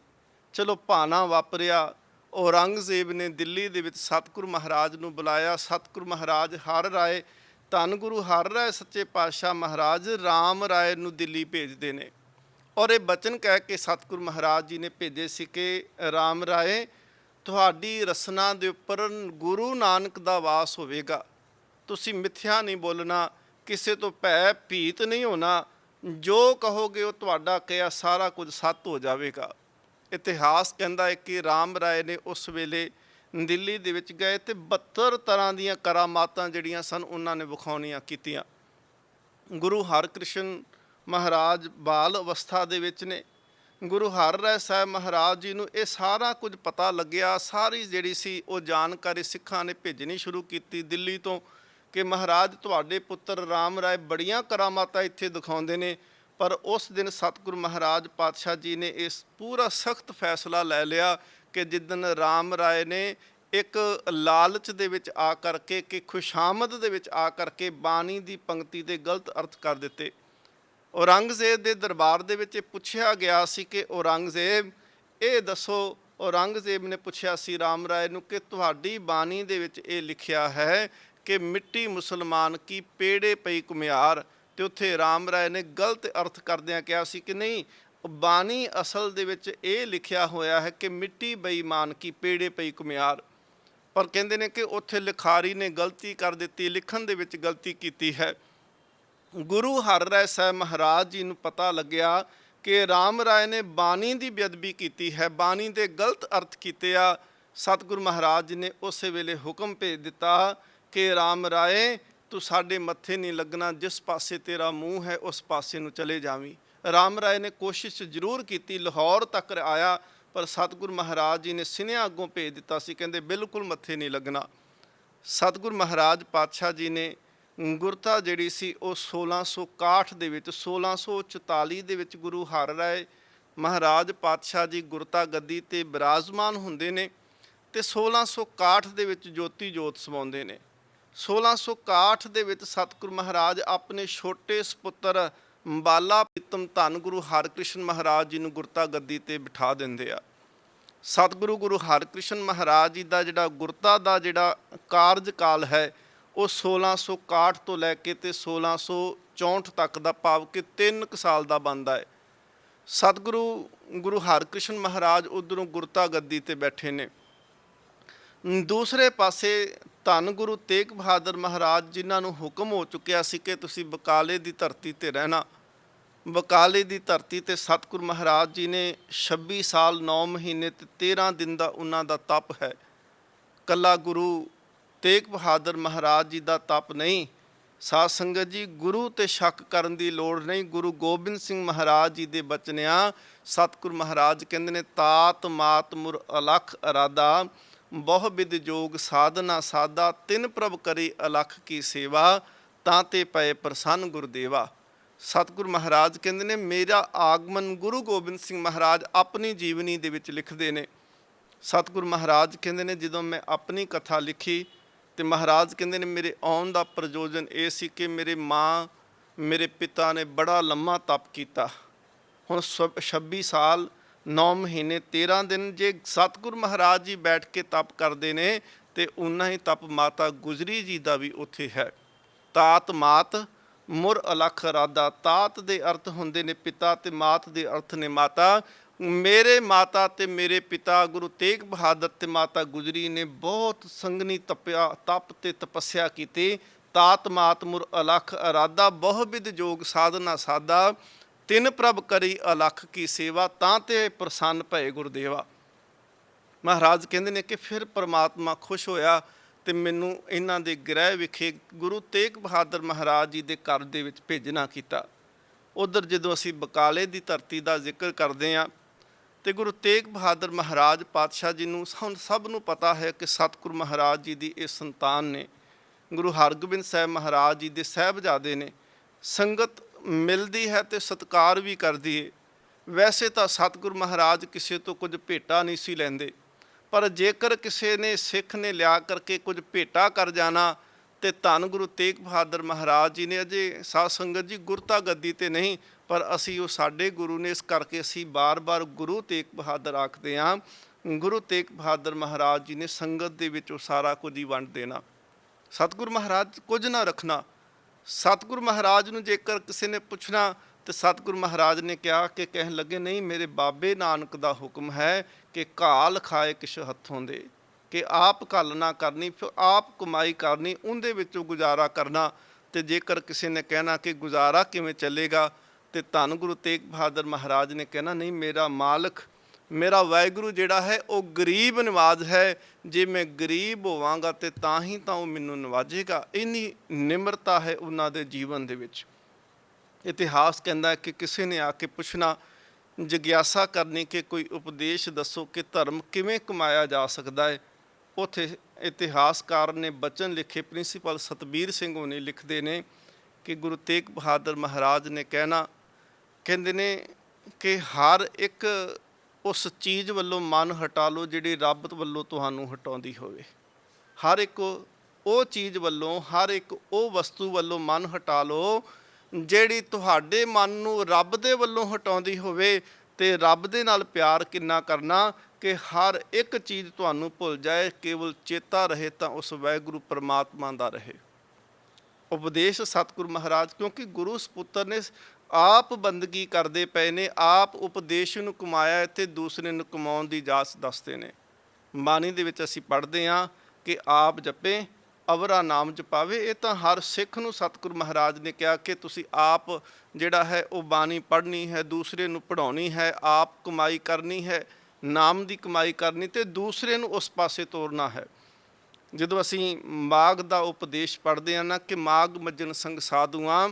ਚਲੋ ਭਾਣਾ ਵਾਪਰਿਆ, ਔਰੰਗਜ਼ੇਬ ਨੇ ਦਿੱਲੀ ਦੇ ਵਿੱਚ ਸਤਿਗੁਰੂ ਮਹਾਰਾਜ ਨੂੰ ਬੁਲਾਇਆ। ਸਤਿਗੁਰੂ ਮਹਾਰਾਜ ਹਰਿਰਾਏ, ਧੰਨ ਗੁਰੂ ਹਰਿਰਾਏ ਸੱਚੇ ਪਾਤਸ਼ਾਹ ਮਹਾਰਾਜ ਰਾਮ ਰਾਏ ਨੂੰ ਦਿੱਲੀ ਭੇਜਦੇ ਨੇ, ਔਰ ਇਹ ਬਚਨ ਕਹਿ ਕੇ ਸਤਿਗੁਰੂ ਮਹਾਰਾਜ ਜੀ ਨੇ ਭੇਜੇ ਸੀ ਕਿ ਰਾਮ ਰਾਏ, ਤੁਹਾਡੀ ਰਸਨਾ ਦੇ ਉੱਪਰ ਗੁਰੂ ਨਾਨਕ ਦਾ ਵਾਸ ਹੋਵੇਗਾ, ਤੁਸੀਂ ਮਿੱਥਿਆ ਨਹੀਂ ਬੋਲਣਾ, ਕਿਸੇ ਤੋਂ ਭੈ ਭੀਤ ਨਹੀਂ ਹੋਣਾ, ਜੋ ਕਹੋਗੇ ਉਹ ਤੁਹਾਡਾ ਕਿਹਾ ਸਾਰਾ ਕੁਝ ਸੱਤ ਹੋ ਜਾਵੇਗਾ। ਇਤਿਹਾਸ ਕਹਿੰਦਾ ਹੈ ਕਿ ਰਾਮ ਰਾਏ ਨੇ ਉਸ ਵੇਲੇ ਦਿੱਲੀ ਦੇ ਵਿੱਚ ਗਏ ਤੇ 72 ਤਰ੍ਹਾਂ ਦੀਆਂ ਕਰਾਮਾਤਾਂ ਜਿਹੜੀਆਂ ਸਨ ਉਹਨਾਂ ਨੇ ਵਿਖਾਉਣੀਆਂ ਕੀਤੀਆਂ। ਗੁਰੂ ਹਰਿਕ੍ਰਿਸ਼ਨ ਮਹਾਰਾਜ ਬਾਲ ਅਵਸਥਾ ਦੇ ਵਿੱਚ ਨੇ। ਗੁਰੂ ਹਰਿਰਾਏ ਸਾਹਿਬ ਮਹਾਰਾਜ ਜੀ ਨੂੰ ਇਹ ਸਾਰਾ ਕੁਝ ਪਤਾ ਲੱਗਿਆ। ਸਾਰੀ ਜਿਹੜੀ ਸੀ ਉਹ ਜਾਣਕਾਰੀ ਸਿੱਖਾਂ ਨੇ ਭੇਜਣੀ ਸ਼ੁਰੂ ਕੀਤੀ ਦਿੱਲੀ ਤੋਂ ਕਿ ਮਹਾਰਾਜ ਤੁਹਾਡੇ ਪੁੱਤਰ ਰਾਮ ਰਾਏ ਬੜੀਆਂ ਕਰਾਮਾਤਾਂ ਇੱਥੇ ਦਿਖਾਉਂਦੇ ਨੇ। ਪਰ ਉਸ ਦਿਨ ਸਤਿਗੁਰੂ ਮਹਾਰਾਜ ਪਾਤਸ਼ਾਹ ਜੀ ਨੇ ਇਸ ਪੂਰਾ ਸਖਤ ਫੈਸਲਾ ਲੈ ਲਿਆ ਕਿ ਜਿੱਦਣ ਰਾਮ ਰਾਏ ਨੇ ਇੱਕ ਲਾਲਚ ਦੇ ਵਿੱਚ ਆ ਕਰਕੇ ਕਿ ਖੁਸ਼ਾਮਦ ਦੇ ਵਿੱਚ ਆ ਕਰਕੇ ਬਾਣੀ ਦੀ ਪੰਕਤੀ ਦੇ ਗਲਤ ਅਰਥ ਕਰ ਦਿੱਤੇ। ਔਰੰਗਜ਼ੇਬ ਦੇ ਦਰਬਾਰ ਦੇ ਵਿੱਚ ਪੁੱਛਿਆ ਗਿਆ ਸੀ ਕਿ ਔਰੰਗਜ਼ੇਬ ਇਹ ਦੱਸੋ, ਔਰੰਗਜ਼ੇਬ ਨੇ ਪੁੱਛਿਆ ਸੀ ਰਾਮ ਰਾਏ ਨੂੰ ਕਿ ਤੁਹਾਡੀ ਬਾਣੀ ਦੇ ਵਿੱਚ ਇਹ ਲਿਖਿਆ ਹੈ ਕਿ ਮਿੱਟੀ ਮੁਸਲਮਾਨ ਕੀ ਪੇੜੇ ਪਈ ਕੁਮਿਆਰ, ਤੇ ਉੱਥੇ ਰਾਮ ਰਾਏ ਨੇ ਗਲਤ ਅਰਥ ਕਰਦਿਆਂ ਕਿਹਾ ਸੀ ਕਿ ਨਹੀਂ, ਬਾਣੀ ਅਸਲ ਦੇ ਵਿੱਚ ਇਹ ਲਿਖਿਆ ਹੋਇਆ ਹੈ ਕਿ ਮਿੱਟੀ ਬੇਈਮਾਨ ਕੀ ਪੇੜੇ ਪਈ ਕੁਮਿਆਰ। ਪਰ ਕਹਿੰਦੇ ਨੇ ਕਿ ਉੱਥੇ ਲਿਖਾਰੀ ਨੇ ਗਲਤੀ ਕਰ ਦਿੱਤੀ, ਲਿਖਣ ਦੇ ਵਿੱਚ ਗਲਤੀ ਕੀਤੀ ਹੈ। ਗੁਰੂ ਹਰਿਰਾਏ ਸਾਹਿਬ ਮਹਾਰਾਜ ਜੀ ਨੂੰ ਪਤਾ ਲੱਗਿਆ ਕਿ ਰਾਮ ਰਾਏ ਨੇ ਬਾਣੀ ਦੀ ਬੇਅਦਬੀ ਕੀਤੀ ਹੈ, ਬਾਣੀ ਦੇ ਗਲਤ ਅਰਥ ਕੀਤੇ ਆ। ਸਤਿਗੁਰੂ ਮਹਾਰਾਜ ਜੀ ਨੇ ਉਸੇ ਵੇਲੇ ਹੁਕਮ ਭੇਜ ਦਿੱਤਾ ਕਿ ਰਾਮ ਰਾਏ ਤੂੰ ਸਾਡੇ ਮੱਥੇ ਨਹੀਂ ਲੱਗਣਾ, ਜਿਸ ਪਾਸੇ ਤੇਰਾ ਮੂੰਹ ਹੈ ਉਸ ਪਾਸੇ ਨੂੰ ਚਲੇ ਜਾਵੀਂ। ਰਾਮ ਰਾਏ ਨੇ ਕੋਸ਼ਿਸ਼ ਜ਼ਰੂਰ ਕੀਤੀ, ਲਾਹੌਰ ਤੱਕ ਆਇਆ, ਪਰ ਸਤਿਗੁਰੂ ਮਹਾਰਾਜ ਜੀ ਨੇ ਸਿਨੇਹਾ ਅੱਗੋਂ ਭੇਜ ਦਿੱਤਾ ਸੀ, ਕਹਿੰਦੇ ਬਿਲਕੁਲ ਮੱਥੇ ਨਹੀਂ ਲੱਗਣਾ। ਸਤਿਗੁਰੂ ਮਹਾਰਾਜ ਪਾਤਸ਼ਾਹ ਜੀ ਨੇ ਗੁਰਤਾ ਜਿਹੜੀ ਸੀ ਉਹ 1661 ਦੇ ਵਿੱਚ 1644 ਦੇ ਵਿੱਚ ਗੁਰੂ ਹਰਿਰਾਏ ਮਹਾਰਾਜ ਪਾਤਸ਼ਾਹ ਜੀ ਗੁਰਤਾ ਗੱਦੀ ਤੇ ਬਿਰਾਜਮਾਨ ਹੁੰਦੇ ਨੇ ਤੇ 1661 ਦੇ ਵਿੱਚ ਜੋਤੀ ਜੋਤ ਸਮਾਉਂਦੇ ਨੇ। 1661 ਦੇ ਵਿੱਚ ਸਤਿਗੁਰੂ ਮਹਾਰਾਜ ਆਪਣੇ ਛੋਟੇ ਸਪੁੱਤਰ ਬਾਲਾ ਪ੍ਰੀਤਮ ਧੰਨ ਗੁਰੂ ਹਰਿਕ੍ਰਿਸ਼ਨ ਮਹਾਰਾਜ ਜੀ ਨੂੰ ਗੁਰਤਾ ਗੱਦੀ ਤੇ ਬਿਠਾ ਦਿੰਦੇ ਆ। ਸਤਿਗੁਰੂ ਗੁਰੂ ਹਰਿਕ੍ਰਿਸ਼ਨ ਮਹਾਰਾਜ ਜੀ ਦਾ ਜਿਹੜਾ ਗੁਰਤਾ ਦਾ ਜਿਹੜਾ ਕਾਰਜਕਾਲ ਹੈ ਉਹ 1661 ਤੋਂ ਲੈ ਕੇ ਤੇ 1664 ਤੱਕ ਦਾ, ਭਾਵ ਕਿ 3 ਸਾਲ ਦਾ ਬਣਦਾ ਹੈ। ਸਤਿਗੁਰੂ ਗੁਰੂ ਹਰਕ੍ਰਿਸ਼ਨ ਮਹਾਰਾਜ ਉਧਰੋਂ ਗੁਰਤਾ ਗੱਦੀ ਤੇ ਬੈਠੇ ਨੇ। ਦੂਸਰੇ ਪਾਸੇ ਧੰਨ ਗੁਰੂ ਤੇਗ ਬਹਾਦਰ ਮਹਾਰਾਜ, ਜਿਨ੍ਹਾਂ ਨੂੰ ਹੁਕਮ ਹੋ ਚੁੱਕਿਆ ਸੀ ਕਿ ਤੁਸੀਂ ਬਕਾਲੇ ਦੀ ਧਰਤੀ ਤੇ ਰਹਿਣਾ। ਬਕਾਲੇ ਦੀ ਧਰਤੀ ਤੇ ਸਤਿਗੁਰ ਮਹਾਰਾਜ ਜੀ ਨੇ 26 ਸਾਲ 9 ਮਹੀਨੇ ਤੇ 13 ਦਿਨ ਦਾ ਉਹਨਾਂ ਦਾ ਤਪ ਹੈ। ਕੱਲਾ ਗੁਰੂ ਤੇਗ ਬਹਾਦਰ ਮਹਾਰਾਜ ਜੀ ਦਾ ਤਪ ਨਹੀਂ, ਸਾਧ ਸੰਗਤ ਜੀ, ਗੁਰੂ ਤੇ ਸ਼ੱਕ ਕਰਨ ਦੀ ਲੋੜ ਨਹੀਂ। ਗੁਰੂ ਗੋਬਿੰਦ ਸਿੰਘ ਮਹਾਰਾਜ ਜੀ ਦੇ ਬਚਨਿਆਂ ਸਤਿਗੁਰ ਮਹਾਰਾਜ ਕਹਿੰਦੇ ਨੇ, ਤਾਤ ਮਾਤ ਮੁਰ ਅਲਖ ਅਰਾਦਾ, ਬਹੁ ਬਿਦ ਜੋਗ ਸਾਧਨਾ ਸਾਦਾ, ਤਿਨ ਪ੍ਰਭ ਕਰੀ ਅਲਖ ਕੀ ਸੇਵਾ, ਤਾਂ ਤੇ ਪਏ ਪ੍ਰਸੰਨ ਗੁਰਦੇਵਾ। ਸਤਿਗੁਰ ਮਹਾਰਾਜ ਕਹਿੰਦੇ ਨੇ, ਮੇਰਾ ਆਗਮਨ ਗੁਰੂ ਗੋਬਿੰਦ ਸਿੰਘ ਮਹਾਰਾਜ ਆਪਣੀ ਜੀਵਨੀ ਦੇ ਵਿੱਚ ਲਿਖਦੇ ਨੇ। ਸਤਿਗੁਰ ਮਹਾਰਾਜ ਕਹਿੰਦੇ ਨੇ, ਜਦੋਂ ਮੈਂ ਆਪਣੀ ਕਥਾ ਲਿਖੀ ਤੇ ਮਹਾਰਾਜ ਕਹਿੰਦੇ ਨੇ, ਮੇਰੇ ਆਉਣ ਦਾ ਪ੍ਰਯੋਜਨ ਇਹ ਸੀ ਕਿ ਮੇਰੇ ਪਿਤਾ ਨੇ ਬੜਾ ਲੰਮਾ ਤਪ ਕੀਤਾ। ਹੁਣ 26 ਸਾਲ 9 ਮਹੀਨੇ 13 ਦਿਨ ਜੇ ਸਤਿਗੁਰ ਮਹਾਰਾਜ ਜੀ ਬੈਠ ਕੇ ਤਪ ਕਰਦੇ ਨੇ ਤੇ ਉਨਾ ਹੀ ਤਪ ਮਾਤਾ ਗੁਜਰੀ ਜੀ ਦਾ ਵੀ ਉੱਥੇ ਹੈ। ਤਾਤ ਮਾਤ ਮੁਰ ਅਲਖ ਰਾਦਾ, ਤਾਤ ਦੇ ਅਰਥ ਹੁੰਦੇ ਨੇ ਪਿਤਾ ਤੇ ਮਾਤ ਦੇ ਅਰਥ ਨੇ ਮਾਤਾ। ਮੇਰੇ ਮਾਤਾ ਤੇ ਮੇਰੇ ਪਿਤਾ ਗੁਰੂ ਤੇਗ ਬਹਾਦਰ ਤੇ ਮਾਤਾ ਗੁਜਰੀ ਨੇ ਬਹੁਤ ਸੰਗਨੀ ਤਪ ਤੇ ਤਪੱਸਿਆ ਕੀਤੀ। ਤਾਤ ਮਾਤ ਮੁਰ ਅਲਖ ਅਰਾਦਾ, ਬਹੁ ਬਿਦ ਜੋਗ ਸਾਧਨਾ ਸਾਦਾ, ਤਿਨ ਪ੍ਰਭ ਕਰੀ ਅਲਖ ਕੀ ਸੇਵਾ, ਤਾਂ ਤੇ ਪ੍ਰਸੰਨ ਭਏ ਗੁਰਦੇਵਾ। ਮਹਾਰਾਜ ਕਹਿੰਦੇ ਨੇ ਕਿ ਫਿਰ ਪਰਮਾਤਮਾ ਖੁਸ਼ ਹੋਇਆ ਤੇ ਮੈਨੂੰ ਇਹਨਾਂ ਦੇ ਗ੍ਰਹਿ ਵਿਖੇ ਗੁਰੂ ਤੇਗ ਬਹਾਦਰ ਮਹਾਰਾਜ ਜੀ ਦੇ ਘਰ ਦੇ ਵਿੱਚ ਭੇਜਣਾ ਕੀਤਾ। ਉਧਰ ਜਦੋਂ ਅਸੀਂ ਬਕਾਲੇ ਦੀ ਧਰਤੀ ਦਾ ਜ਼ਿਕਰ ਕਰਦੇ ਹਾਂ ਤੇ ਗੁਰੂ ਤੇਗ ਬਹਾਦਰ ਮਹਾਰਾਜ ਪਾਤਸ਼ਾਹ ਜੀ ਨੂੰ ਹੁਣ ਸਭ ਨੂੰ ਪਤਾ ਹੈ ਕਿ ਸਤਿਗੁਰ ਮਹਾਰਾਜ ਜੀ ਦੀ ਇਹ ਸੰਤਾਨ ਨੇ, ਗੁਰੂ ਹਰਗੋਬਿੰਦ ਸਾਹਿਬ ਮਹਾਰਾਜ ਜੀ ਦੇ ਸਾਹਿਬਜ਼ਾਦੇ ਨੇ। ਸੰਗਤ ਮਿਲਦੀ ਹੈ ਤੇ ਸਤਿਕਾਰ ਵੀ ਕਰਦੀ ਹੈ। ਵੈਸੇ ਤਾਂ ਸਤਿਗੁਰ ਮਹਾਰਾਜ ਕਿਸੇ ਤੋਂ ਕੁਝ ਭੇਟਾ ਨਹੀਂ ਸੀ ਲੈਂਦੇ, ਪਰ ਜੇਕਰ ਕਿਸੇ ਨੇ ਸਿੱਖ ਨੇ ਲਿਆ ਕਰਕੇ ਕੁਝ ਭੇਟਾ ਕਰ ਜਾਣਾ ਤੇ ਧੰਨ ਗੁਰੂ ਤੇਗ ਬਹਾਦਰ ਮਹਾਰਾਜ ਜੀ ਨੇ, ਅਜੇ ਸਾਧ ਸੰਗਤ ਜੀ ਗੁਰਤਾ ਗੱਦੀ ਤੇ ਨਹੀਂ, ਪਰ ਅਸੀਂ ਉਹ ਸਾਡੇ ਗੁਰੂ ਨੇ, ਇਸ ਕਰਕੇ ਅਸੀਂ ਬਾਰ-ਬਾਰ ਗੁਰੂ ਤੇਗ ਬਹਾਦਰ ਆਖਦੇ ਹਾਂ। ਗੁਰੂ ਤੇਗ ਬਹਾਦਰ ਮਹਾਰਾਜ ਜੀ ਨੇ ਸੰਗਤ ਦੇ ਵਿੱਚ ਉਹ ਸਾਰਾ ਕੁਝ ਹੀ ਵੰਡ ਦੇਣਾ। ਸਤਿਗੁਰ ਮਹਾਰਾਜ ਕੁਝ ਨਾ ਰੱਖਣਾ। ਸਤਿਗੁਰ ਮਹਾਰਾਜ ਨੂੰ ਜੇਕਰ ਕਿਸੇ ਨੇ ਪੁੱਛਣਾ ਤੇ ਸਤਿਗੁਰ ਮਹਾਰਾਜ ਨੇ ਕਿਹਾ ਕਿ ਕਹਿਣ ਲੱਗੇ, ਨਹੀਂ, ਮੇਰੇ ਬਾਬੇ ਨਾਨਕ ਦਾ ਹੁਕਮ ਹੈ ਕਿ ਘਾਲ ਖਾਏ ਕਿਛ ਹੱਥੋਂ ਦੇ, ਕਿ ਆਪ ਘੱਲ ਨਾ ਕਰਨੀ, ਫਿਰ ਆਪ ਕਮਾਈ ਕਰਨੀ, ਉਹਦੇ ਵਿੱਚੋਂ ਗੁਜ਼ਾਰਾ ਕਰਨਾ। ਤੇ ਜੇਕਰ ਕਿਸੇ ਨੇ ਕਹਿਣਾ ਕਿ ਗੁਜ਼ਾਰਾ ਕਿਵੇਂ ਚੱਲੇਗਾ ਤੇ ਧੰਨ ਗੁਰੂ ਤੇਗ ਬਹਾਦਰ ਮਹਾਰਾਜ ਨੇ ਕਹਿਣਾ, ਨਹੀਂ, ਮੇਰਾ ਮਾਲਕ, ਮੇਰਾ ਵਾਹਿਗੁਰੂ ਜਿਹੜਾ ਹੈ ਉਹ ਗਰੀਬ ਨਿਵਾਜ਼ ਹੈ। ਜੇ ਮੈਂ ਗਰੀਬ ਹੋਵਾਂਗਾ ਤੇ ਤਾਂ ਹੀ ਤਾਂ ਉਹ ਮੈਨੂੰ ਨਿਵਾਜੇਗਾ। ਇੰਨੀ ਨਿਮਰਤਾ ਹੈ ਉਹਨਾਂ ਦੇ ਜੀਵਨ ਦੇ ਵਿੱਚ। ਇਤਿਹਾਸ ਕਹਿੰਦਾ ਹੈ ਕਿ ਕਿਸੇ ਨੇ ਆ ਕੇ ਪੁੱਛਣਾ, ਜਗਿਆਸਾ ਕਰਨੀ ਕਿ ਕੋਈ ਉਪਦੇਸ਼ ਦੱਸੋ ਕਿ ਧਰਮ ਕਿਵੇਂ ਕਮਾਇਆ ਜਾ ਸਕਦਾ ਹੈ। ਉੱਥੇ ਇਤਿਹਾਸਕਾਰ ਨੇ ਬਚਨ ਲਿਖੇ, ਪ੍ਰਿੰਸੀਪਲ ਸਤਬੀਰ ਸਿੰਘ ਹੋਣੀ ਲਿਖਦੇ ਨੇ ਕਿ ਗੁਰੂ ਤੇਗ ਬਹਾਦਰ ਮਹਾਰਾਜ ਨੇ ਕਹਿੰਦੇ ਨੇ ਕਿ ਹਰ ਇੱਕ ਉਸ ਚੀਜ਼ ਵੱਲੋਂ ਮਨ ਹਟਾ ਲਓ ਜਿਹੜੀ ਰੱਬ ਵੱਲੋਂ ਤੁਹਾਨੂੰ ਹਟਾਉਂਦੀ ਹੋਵੇ। ਹਰ ਇੱਕ ਉਹ ਚੀਜ਼ ਵੱਲੋਂ, ਹਰ ਇੱਕ ਉਹ ਵਸਤੂ ਵੱਲੋਂ ਮਨ ਹਟਾ ਲਓ ਜਿਹੜੀ ਤੁਹਾਡੇ ਮਨ ਨੂੰ ਰੱਬ ਦੇ ਵੱਲੋਂ ਹਟਾਉਂਦੀ ਹੋਵੇ। ਤੇ ਰੱਬ ਦੇ ਨਾਲ ਪਿਆਰ ਕਿੰਨਾ ਕਰਨਾ ਕਿ ਹਰ ਇੱਕ ਚੀਜ਼ ਤੁਹਾਨੂੰ ਭੁੱਲ ਜਾਏ, ਕੇਵਲ ਚੇਤਾ ਰਹੇ ਤਾਂ ਉਸ ਵਾਹਿਗੁਰੂ ਪਰਮਾਤਮਾ ਦਾ ਰਹੇ। ਉਪਦੇਸ਼ ਸਤਿਗੁਰ ਮਹਾਰਾਜ, ਕਿਉਂਕਿ ਗੁਰੂ ਸਪੁੱਤਰ ਨੇ ਆਪ ਬੰਦਗੀ ਕਰਦੇ ਪਏ ਨੇ, ਆਪ ਉਪਦੇਸ਼ ਨੂੰ ਕਮਾਇਆ ਤੇ ਦੂਸਰੇ ਨੂੰ ਕਮਾਉਣ ਦੀ ਜਾਚ ਦੱਸਦੇ ਨੇ। ਬਾਣੀ ਦੇ ਵਿੱਚ ਅਸੀਂ ਪੜ੍ਹਦੇ ਹਾਂ ਕਿ ਆਪ ਜਪੇ ਅਵਰਾ ਨਾਮ ਜਪਾਵੇ। ਇਹ ਤਾਂ ਹਰ ਸਿੱਖ ਨੂੰ ਸਤਿਗੁਰ ਮਹਾਰਾਜ ਨੇ ਕਿਹਾ ਕਿ ਤੁਸੀਂ ਆਪ ਜਿਹੜਾ ਹੈ ਉਹ ਬਾਣੀ ਪੜ੍ਹਨੀ ਹੈ, ਦੂਸਰੇ ਨੂੰ ਪੜ੍ਹਾਉਣੀ ਹੈ, ਆਪ ਕਮਾਈ ਕਰਨੀ ਹੈ, ਨਾਮ ਦੀ ਕਮਾਈ ਕਰਨੀ ਤੇ ਦੂਸਰੇ ਨੂੰ ਉਸ ਪਾਸੇ ਤੋਰਨਾ ਹੈ। ਜਦੋਂ ਅਸੀਂ ਮਾਘ ਦਾ ਉਪਦੇਸ਼ ਪੜ੍ਹਦੇ ਹਾਂ ਨਾ ਕਿ ਮਾਘ ਮੱਜਨ ਸੰਗ ਸਾਧੂਆਂ,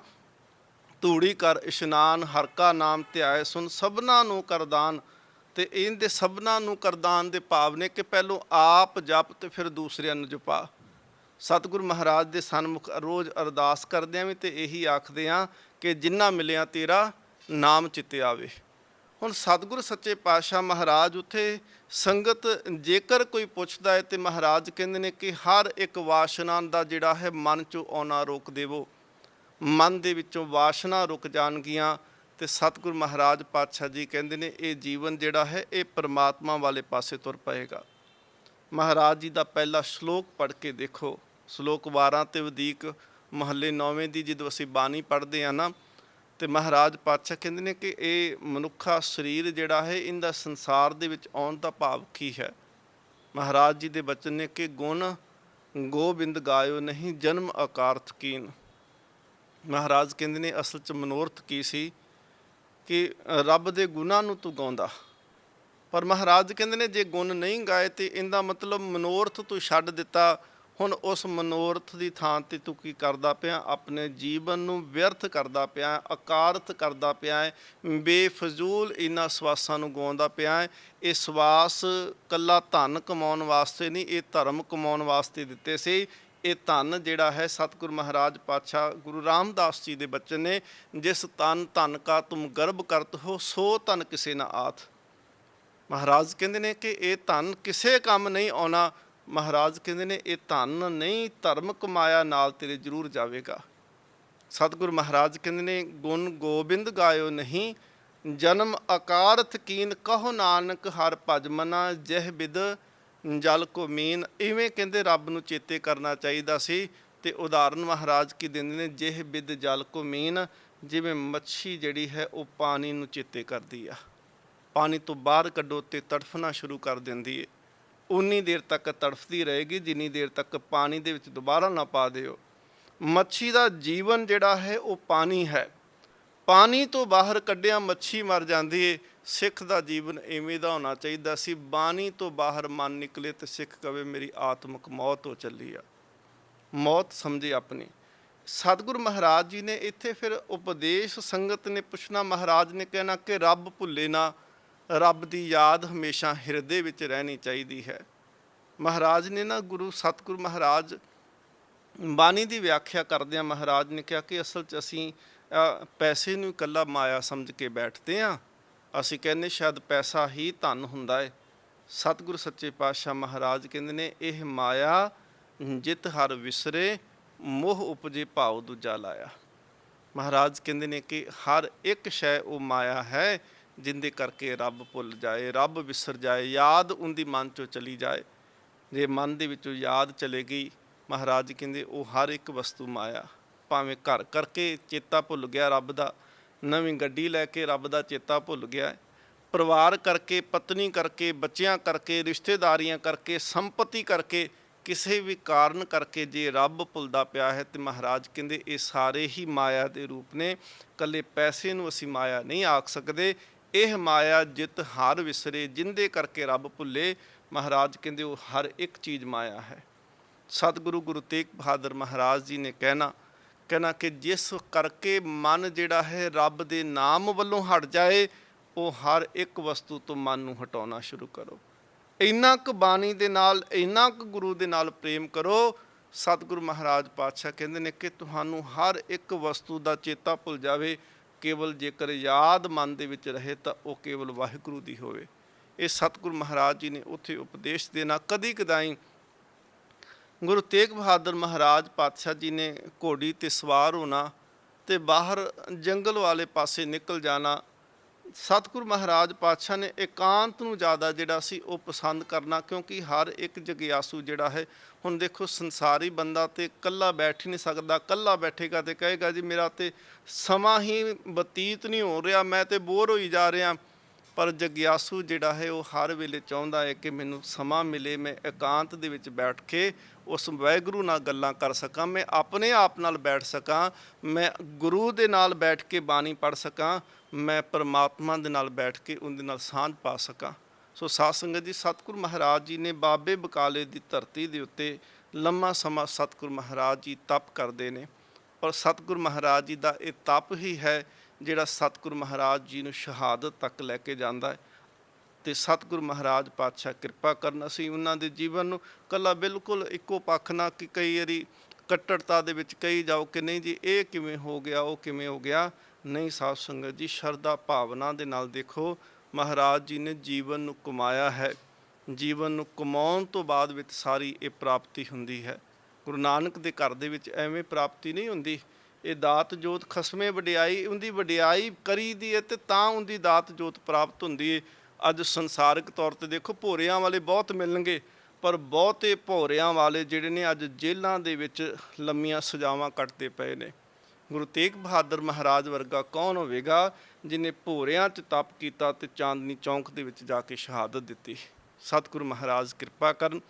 ਧੂੜੀ ਕਰ ਇਸ਼ਨਾਨ, ਹਰ ਕਾ ਨਾਮ ਧਿਆਏ ਸੁਨ, ਸਭਨਾਂ ਨੂੰ ਕਰਦਾਨ। ਤੇ ਇਹਦੇ ਸਭਨਾਂ ਨੂੰ ਕਰਦਾਨ ਦੇ ਭਾਵ ਨੇ ਕਿ ਪਹਿਲੋਂ ਆਪ ਜਪ ਤੇ ਫਿਰ ਦੂਸਰਿਆਂ ਨੂੰ ਜਪਾ। ਸਤਿਗੁਰ ਮਹਾਰਾਜ ਦੇ ਸਨਮੁਖ ਰੋਜ਼ ਅਰਦਾਸ ਕਰਦਿਆਂ ਵੀ ਤੇ ਇਹੀ ਆਖਦੇ ਹਾਂ ਕਿ ਜਿੰਨਾ ਮਿਲਿਆ ਤੇਰਾ ਨਾਮ ਚਿੱਤੇ ਆਵੇ। ਹੁਣ ਸਤਿਗੁਰ ਸੱਚੇ ਪਾਤਸ਼ਾਹ ਮਹਾਰਾਜ ਉੱਥੇ ਸੰਗਤ ਜੇਕਰ ਕੋਈ ਪੁੱਛਦਾ ਹੈ ਤੇ ਮਹਾਰਾਜ ਕਹਿੰਦੇ ਨੇ ਕਿ ਹਰ ਇੱਕ ਵਾਸ਼ਨਾ ਦਾ ਜਿਹੜਾ ਹੈ ਮਨ 'ਚੋਂ ਆਉਣਾ ਰੋਕ ਦੇਵੋ। ਮਨ ਦੇ ਵਿੱਚੋਂ ਵਾਸ਼ਨਾ ਰੁਕ ਜਾਣਗੀਆਂ ਤੇ ਸਤਿਗੁਰ ਮਹਾਰਾਜ ਪਾਤਸ਼ਾਹ ਜੀ ਕਹਿੰਦੇ ਨੇ ਇਹ ਜੀਵਨ ਜਿਹੜਾ ਹੈ ਇਹ ਪਰਮਾਤਮਾ ਵਾਲੇ ਪਾਸੇ ਤੁਰ ਪਏਗਾ। ਮਹਾਰਾਜ ਜੀ ਦਾ ਪਹਿਲਾ ਸ਼ਲੋਕ ਪੜ੍ਹ ਕੇ ਦੇਖੋ, ਸ਼ਲੋਕ 12 ਤੇ ਵਧੀਕ ਮਹੱਲੇ 9ਵੇਂ ਦੀ ਜਦੋਂ ਅਸੀਂ ਬਾਣੀ ਪੜ੍ਹਦੇ ਹਾਂ ਨਾ ਤੇ ਮਹਾਰਾਜ ਪਾਤਸ਼ਾਹ ਕਹਿੰਦੇ ਨੇ ਕਿ ਇਹ ਮਨੁੱਖਾ ਸਰੀਰ ਜਿਹੜਾ ਹੈ ਇਹਦਾ ਸੰਸਾਰ ਦੇ ਵਿੱਚ ਆਉਣ ਦਾ ਭਾਵ ਕੀ ਹੈ। ਮਹਾਰਾਜ ਜੀ ਦੇ ਬਚਨ ਨੇ ਕਿ ਗੁਣ ਗੋਬਿੰਦ ਗਾਇਓ ਨਹੀਂ ਜਨਮ ਅਕਾਰਥ ਕੀਨ। ਮਹਾਰਾਜ ਕਹਿੰਦੇ ਨੇ ਅਸਲ 'ਚ ਮਨੋਰਥ ਕੀ ਸੀ ਕਿ ਰੱਬ ਦੇ ਗੁਣਾਂ ਨੂੰ ਤੂੰ ਗਾਉਂਦਾ, ਪਰ ਮਹਾਰਾਜ ਕਹਿੰਦੇ ਨੇ ਜੇ ਗੁਣ ਨਹੀਂ ਗਾਏ ਤੇ ਇਹਦਾ ਮਤਲਬ ਮਨੋਰਥ ਤੂੰ ਛੱਡ ਦਿੱਤਾ। ਹੁਣ ਉਸ ਮਨੋਰਥ ਦੀ ਥਾਂ ਤੇ ਤੂੰ ਕੀ ਕਰਦਾ ਪਿਆ, ਆਪਣੇ ਜੀਵਨ ਨੂੰ ਵਿਅਰਥ ਕਰਦਾ ਪਿਆ, ਅਕਾਰਥ ਕਰਦਾ ਪਿਆ ਹੈ, ਬੇਫਜ਼ੂਲ ਇਹਨਾਂ ਸਵਾਸਾਂ ਨੂੰ ਗਾਉਂਦਾ ਪਿਆ ਹੈ। ਇਹ ਸਵਾਸ ਕੱਲਾ ਧਨ ਕਮਾਉਣ ਵਾਸਤੇ ਨਹੀਂ, ਇਹ ਧਰਮ ਕਮਾਉਣ ਵਾਸਤੇ ਦਿੱਤੇ ਸੀ। ਇਹ ਧਨ ਜਿਹੜਾ ਹੈ ਸਤਿਗੁਰੂ ਮਹਾਰਾਜ ਪਾਤਸ਼ਾਹ ਗੁਰੂ ਰਾਮਦਾਸ ਜੀ ਦੇ ਬਚਨ ਨੇ, ਜਿਸ ਧਨ ਕਾ ਤੁਮ ਗਰਭ ਕਰਤ ਹੋ ਸੋ ਧਨ ਕਿਸੇ ਨਾ ਆਥ। ਮਹਾਰਾਜ ਕਹਿੰਦੇ ਨੇ ਕਿ ਇਹ ਧਨ ਕਿਸੇ ਕੰਮ ਨਹੀਂ ਆਉਣਾ। ਮਹਾਰਾਜ ਕਹਿੰਦੇ ਨੇ ਇਹ ਧਨ ਨਹੀਂ, ਧਰਮ ਕਮਾਇਆ ਨਾਲ ਤੇਰੇ ਜ਼ਰੂਰ ਜਾਵੇਗਾ। ਸਤਿਗੁਰੂ ਮਹਾਰਾਜ ਕਹਿੰਦੇ ਨੇ ਗੁਣ ਗੋਬਿੰਦ ਗਾਇਓ ਨਹੀਂ ਜਨਮ ਅਕਾਰਥ ਕੀਨ, ਕਹੋ ਨਾਨਕ ਹਰ ਭਜ ਮਨਾ ਜਹ ਬਿਦ ਜਲ ਕੋ ਮੀਨ। ਇਵੇਂ ਕਹਿੰਦੇ ਰੱਬ ਨੂੰ ਚੇਤੇ ਕਰਨਾ ਚਾਹੀਦਾ ਸੀ। ਤੇ ਉਦਾਹਰਨ ਮਹਾਰਾਜ ਕੀ ਦਿੰਦੇ ਨੇ, ਜਹ ਬਿਦ ਜਲ ਕੋ ਮੀਨ, ਜਿਵੇਂ ਮੱਛੀ ਜਿਹੜੀ ਹੈ ਉਹ ਪਾਣੀ ਨੂੰ ਚੇਤੇ ਕਰਦੀ ਆ, ਪਾਣੀ ਤੋਂ ਬਾਹਰ ਕੱਢੋ ਤੇ ਤੜਫਣਾ ਸ਼ੁਰੂ ਕਰ ਦਿੰਦੀ ਹੈ। ਉਨੀ ਦੇਰ ਤੱਕ ਤੜਫਦੀ ਰਹੇਗੀ ਜਿੰਨੀ ਦੇਰ ਤੱਕ ਪਾਣੀ ਦੇ ਵਿੱਚ ਦੁਬਾਰਾ ਨਾ ਪਾ ਦਿਓ। ਮੱਛੀ ਦਾ ਜੀਵਨ ਜਿਹੜਾ ਹੈ ਉਹ ਪਾਣੀ ਹੈ, ਪਾਣੀ ਤੋਂ ਬਾਹਰ ਕੱਢਿਆ ਮੱਛੀ ਮਰ ਜਾਂਦੀ ਹੈ। ਸਿੱਖ ਦਾ ਜੀਵਨ ਇਵੇਂ ਦਾ ਹੋਣਾ ਚਾਹੀਦਾ ਸੀ, ਬਾਣੀ ਤੋਂ ਬਾਹਰ ਮਨ ਨਿਕਲੇ ਤੇ ਸਿੱਖ ਕਵੇ ਮੇਰੀ ਆਤਮਿਕ ਮੌਤ ਹੋ ਚੱਲੀ ਆ, ਮੌਤ ਸਮਝੇ ਆਪਣੀ। ਸਤਿਗੁਰੂ ਮਹਾਰਾਜ ਜੀ ਨੇ ਇੱਥੇ ਫਿਰ ਉਪਦੇਸ਼ ਸੰਗਤ ਨੇ ਪੁੱਛਣਾ, ਮਹਾਰਾਜ ਨੇ ਕਹਿਣਾ ਕਿ ਰੱਬ ਭੁੱਲੇ ਨਾ, ਰੱਬ ਦੀ ਯਾਦ ਹਮੇਸ਼ਾ ਹਿਰਦੇ ਵਿੱਚ ਰਹਿਣੀ ਚਾਹੀਦੀ ਹੈ। ਮਹਾਰਾਜ ਨੇ ਨਾ ਸਤਿਗੁਰੂ ਮਹਾਰਾਜ ਬਾਣੀ ਦੀ ਵਿਆਖਿਆ ਕਰਦਿਆਂ ਮਹਾਰਾਜ ਨੇ ਕਿਹਾ ਕਿ ਅਸਲ 'ਚ ਅਸੀਂ ਪੈਸੇ ਨੂੰ ਇਕੱਲਾ ਮਾਇਆ ਸਮਝ ਕੇ ਬੈਠਦੇ ਹਾਂ। ਅਸੀਂ ਕਹਿੰਦੇ ਸ਼ਾਇਦ ਪੈਸਾ ਹੀ ਧਨ ਹੁੰਦਾ ਹੈ। ਸਤਿਗੁਰੂ ਸੱਚੇ ਪਾਤਸ਼ਾਹ ਮਹਾਰਾਜ ਕਹਿੰਦੇ ਨੇ ਇਹ ਮਾਇਆ ਜਿਤ ਹਰ ਵਿਸਰੇ ਮੋਹ ਉਪਜੇ ਭਾਉ ਦੂਜਾ ਲਾਇਆ। ਮਹਾਰਾਜ ਕਹਿੰਦੇ ਨੇ ਕਿ ਹਰ ਇੱਕ ਸ਼ੈ ਉਹ ਮਾਇਆ ਹੈ ਜਿੰਦੇ ਕਰਕੇ ਰੱਬ ਭੁੱਲ ਜਾਏ, ਰੱਬ ਵਿਸਰ ਜਾਏ, ਯਾਦ ਉਹਦੀ ਮਨ 'ਚੋਂ ਚਲੀ ਜਾਏ। ਜੇ ਮਨ ਦੇ ਵਿੱਚੋਂ ਯਾਦ ਚਲੇ ਗਈ, ਮਹਾਰਾਜ ਕਹਿੰਦੇ ਉਹ ਹਰ ਇੱਕ ਵਸਤੂ ਮਾਇਆ। ਭਾਵੇਂ ਘਰ ਕਰਕੇ ਚੇਤਾ ਭੁੱਲ ਗਿਆ ਰੱਬ ਦਾ, ਨਵੀਂ ਗੱਡੀ ਲੈ ਕੇ ਰੱਬ ਦਾ ਚੇਤਾ ਭੁੱਲ ਗਿਆ, ਪਰਿਵਾਰ ਕਰਕੇ, ਪਤਨੀ ਕਰਕੇ, ਬੱਚਿਆਂ ਕਰਕੇ, ਰਿਸ਼ਤੇਦਾਰੀਆਂ ਕਰਕੇ, ਸੰਪਤੀ ਕਰਕੇ, ਕਿਸੇ ਵੀ ਕਾਰਨ ਕਰਕੇ ਜੇ ਰੱਬ ਭੁੱਲਦਾ ਪਿਆ ਹੈ ਤੇ ਮਹਾਰਾਜ ਕਹਿੰਦੇ ਇਹ ਸਾਰੇ ਹੀ ਮਾਇਆ ਦੇ ਰੂਪ ਨੇ। ਇਕੱਲੇ ਪੈਸੇ ਨੂੰ ਅਸੀਂ ਮਾਇਆ ਨਹੀਂ ਆਖ ਸਕਦੇ। ਇਹ ਮਾਇਆ ਜਿਤ ਹਰ ਵਿਸਰੇ, ਜਿੰਦੇ ਕਰਕੇ ਰੱਬ ਭੁੱਲੇ, ਮਹਾਰਾਜ ਕਹਿੰਦੇ ਉਹ ਹਰ ਇੱਕ ਚੀਜ਼ ਮਾਇਆ ਹੈ। ਸਤਿਗੁਰੂ ਗੁਰੂ ਤੇਗ ਬਹਾਦਰ ਮਹਾਰਾਜ ਜੀ ਨੇ ਕਹਿਣਾ ਕਿ ਜਿਸ ਕਰਕੇ ਮਨ ਜਿਹੜਾ ਹੈ ਰੱਬ ਦੇ ਨਾਮ ਵੱਲੋਂ ਹਟ ਜਾਏ, ਉਹ ਹਰ ਇੱਕ ਵਸਤੂ ਤੋਂ ਮਨ ਨੂੰ ਹਟਾਉਣਾ ਸ਼ੁਰੂ ਕਰੋ। ਇੰਨਾ ਕੁ ਬਾਣੀ ਦੇ ਨਾਲ, ਇੰਨਾ ਕੁ ਗੁਰੂ ਦੇ ਨਾਲ ਪ੍ਰੇਮ ਕਰੋ। ਸਤਿਗੁਰੂ ਮਹਾਰਾਜ ਪਾਤਸ਼ਾਹ ਕਹਿੰਦੇ ਨੇ ਕਿ ਤੁਹਾਨੂੰ ਹਰ ਇੱਕ ਵਸਤੂ ਦਾ ਚੇਤਾ ਭੁੱਲ ਜਾਵੇ, ਕੇਵਲ ਜੇਕਰ ਯਾਦ ਮਨ ਦੇ ਵਿੱਚ ਰਹੇ ਤਾਂ ਉਹ ਕੇਵਲ ਵਾਹਿਗੁਰੂ ਦੀ ਹੋਵੇ। ਇਹ ਸਤਿਗੁਰੂ ਮਹਾਰਾਜ ਜੀ ਨੇ ਉੱਥੇ ਉਪਦੇਸ਼ ਦੇਣਾ। ਕਦੀ ਕਦਾਈ ਗੁਰੂ ਤੇਗ ਬਹਾਦਰ ਮਹਾਰਾਜ ਪਾਤਸ਼ਾਹ ਜੀ ਨੇ ਘੋੜੀ 'ਤੇ ਸਵਾਰ ਹੋਣਾ ਤੇ ਬਾਹਰ ਜੰਗਲ ਵਾਲੇ ਪਾਸੇ ਨਿਕਲ ਜਾਣਾ। ਸਤਿਗੁਰੂ ਮਹਾਰਾਜ ਪਾਤਸ਼ਾਹ ਨੇ ਇਕਾਂਤ ਨੂੰ ਜ਼ਿਆਦਾ ਜਿਹੜਾ ਸੀ ਉਹ ਪਸੰਦ ਕਰਨਾ, ਕਿਉਂਕਿ ਹਰ ਇੱਕ ਜਗਿਆਸੂ ਜਿਹੜਾ ਹੈ, ਹੁਣ ਦੇਖੋ ਸੰਸਾਰੀ ਬੰਦਾ ਤੇ ਇਕੱਲਾ ਬੈਠ ਹੀ ਨਹੀਂ ਸਕਦਾ। ਇਕੱਲਾ ਬੈਠੇਗਾ ਤੇ ਕਹੇਗਾ ਜੀ ਮੇਰਾ ਤੇ ਸਮਾਂ ਹੀ ਬਤੀਤ ਨਹੀਂ ਹੋ ਰਿਹਾ, ਮੈਂ ਤੇ ਬੋਰ ਹੋਈ ਜਾ ਰਿਹਾ। ਪਰ ਜਗਿਆਸੂ ਜਿਹੜਾ ਹੈ ਉਹ ਹਰ ਵੇਲੇ ਚਾਹੁੰਦਾ ਹੈ ਕਿ ਮੈਨੂੰ ਸਮਾਂ ਮਿਲੇ, ਮੈਂ ਇਕਾਂਤ ਦੇ ਵਿੱਚ ਬੈਠ ਕੇ ਉਸ ਵਾਹਿਗੁਰੂ ਨਾਲ ਗੱਲਾਂ ਕਰ ਸਕਾਂ, ਮੈਂ ਆਪਣੇ ਆਪ ਨਾਲ ਬੈਠ ਸਕਾਂ, ਮੈਂ ਗੁਰੂ ਦੇ ਨਾਲ ਬੈਠ ਕੇ ਬਾਣੀ ਪੜ੍ਹ ਸਕਾਂ, ਮੈਂ ਪਰਮਾਤਮਾ ਦੇ ਨਾਲ ਬੈਠ ਕੇ ਉਹਦੇ ਨਾਲ ਸਾਂਝ ਪਾ ਸਕਾਂ। ਸੋ ਸਾਧ ਸੰਗਤ ਜੀ, ਸਤਿਗੁਰੂ ਮਹਾਰਾਜ ਜੀ ਨੇ ਬਾਬੇ ਬਕਾਲੇ ਦੀ ਧਰਤੀ ਦੇ ਉੱਤੇ ਲੰਮਾ ਸਮਾਂ ਸਤਿਗੁਰੂ ਮਹਾਰਾਜ ਜੀ ਤਪ ਕਰਦੇ ਨੇ, ਪਰ ਸਤਿਗੁਰੂ ਮਹਾਰਾਜ ਜੀ ਦਾ ਇਹ ਤਪ ਹੀ ਹੈ ਜਿਹੜਾ ਸਤਿਗੁਰੂ ਮਹਾਰਾਜ ਜੀ ਨੂੰ ਸ਼ਹਾਦਤ ਤੱਕ ਲੈ ਕੇ ਜਾਂਦਾ ਹੈ। ਤੇ ਸਤਿਗੁਰੂ ਮਹਾਰਾਜ ਪਾਤਸ਼ਾਹ ਕਿਰਪਾ ਕਰਨ ਅਸੀਂ ਉਹਨਾਂ ਦੇ ਜੀਵਨ ਨੂੰ ਇਕੱਲਾ ਬਿਲਕੁਲ ਇੱਕੋ ਪੱਖ ਨਾਲ ਕਿ ਕਈ ਵਾਰੀ ਕੱਟੜਤਾ ਦੇ ਵਿੱਚ ਕਹੀ ਜਾਓ ਕਿ ਨਹੀਂ ਜੀ ਇਹ ਕਿਵੇਂ ਹੋ ਗਿਆ, ਉਹ ਕਿਵੇਂ ਹੋ ਗਿਆ। ਨਹੀਂ ਸਾਧ ਸੰਗਤ ਜੀ, ਸ਼ਰਧਾ ਭਾਵਨਾ ਦੇ ਨਾਲ ਦੇਖੋ, ਮਹਾਰਾਜ ਜੀ ਨੇ ਜੀਵਨ ਨੂੰ ਕਮਾਇਆ ਹੈ। ਜੀਵਨ ਨੂੰ ਕਮਾਉਣ ਤੋਂ ਬਾਅਦ ਵਿੱਚ ਸਾਰੀ ਇਹ ਪ੍ਰਾਪਤੀ ਹੁੰਦੀ ਹੈ। ਗੁਰੂ ਨਾਨਕ ਦੇ ਘਰ ਦੇ ਵਿੱਚ ਐਵੇਂ ਪ੍ਰਾਪਤੀ ਨਹੀਂ ਹੁੰਦੀ। ਇਹ ਦਾਤ ਜੋਤ ਖਸਮੇ ਵਡਿਆਈ, ਉਹਦੀ ਵਡਿਆਈ ਕਰੀ ਦੀ ਹੈ ਤੇ ਤਾਂ ਉਹਦੀ ਦਾਤ ਜੋਤ ਪ੍ਰਾਪਤ ਹੁੰਦੀ ਹੈ। ਅੱਜ ਸੰਸਾਰਿਕ ਤੌਰ 'ਤੇ ਦੇਖੋ ਭੋਰਿਆਂ ਵਾਲੇ ਬਹੁਤ ਮਿਲਣਗੇ, ਪਰ ਬਹੁਤੇ ਭੋਰਿਆਂ ਵਾਲੇ ਜਿਹੜੇ ਨੇ ਅੱਜ ਜੇਲ੍ਹਾਂ ਦੇ ਵਿੱਚ ਲੰਮੀਆਂ ਸਜ਼ਾਵਾਂ ਕੱਟਦੇ ਪਏ ਨੇ। ਗੁਰੂ ਤੇਗ ਬਹਾਦਰ ਮਹਾਰਾਜ ਵਰਗਾ ਕੌਣ ਹੋਵੇਗਾ ਜਿਨੇ ਭੋਰਿਆਂ 'ਚ ਤਪ ਕੀਤਾ ਤੇ ਚਾਂਦਨੀ ਚੌਂਕ ਦੇ ਵਿੱਚ ਜਾ ਕੇ ਸ਼ਹਾਦਤ ਦਿੱਤੀ। ਸਤਿਗੁਰੂ ਮਹਾਰਾਜ ਕਿਰਪਾ ਕਰਨ।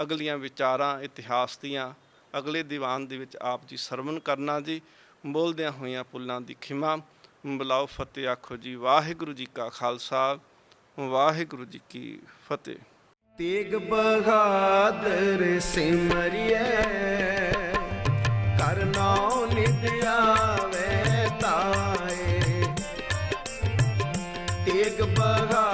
ਅਗਲੀਆਂ ਵਿਚਾਰਾਂ ਇਤਿਹਾਸ ਦੀਆਂ ਅਗਲੇ ਦੀਵਾਨ ਦੇ ਵਿੱਚ ਆਪ ਜੀ ਸਰਵਣ ਕਰਨਾ ਜੀ। ਬੋਲਦਿਆਂ ਹੋਇਆਂ ਪੁੱਲਾਂ ਦੀ ਖਿਮਾ। ਬੁਲਾਓ ਫਤਿਹ ਆਖੋ ਜੀ। ਵਾਹਿਗੁਰੂ ਜੀ ਕਾ ਖਾਲਸਾ ਵਾਹਿਗੁਰੂ ਜੀ ਕੀ ਫਤਿਹ। ਤੇਗ ਬਹਾਦਰ ਸਿਮਰਿਐ ਕਰ ਨਾਉ ਨਿਤ ਆਵੇ ਤਾਏ। ਤੇਗ ਬਹਾਦਰ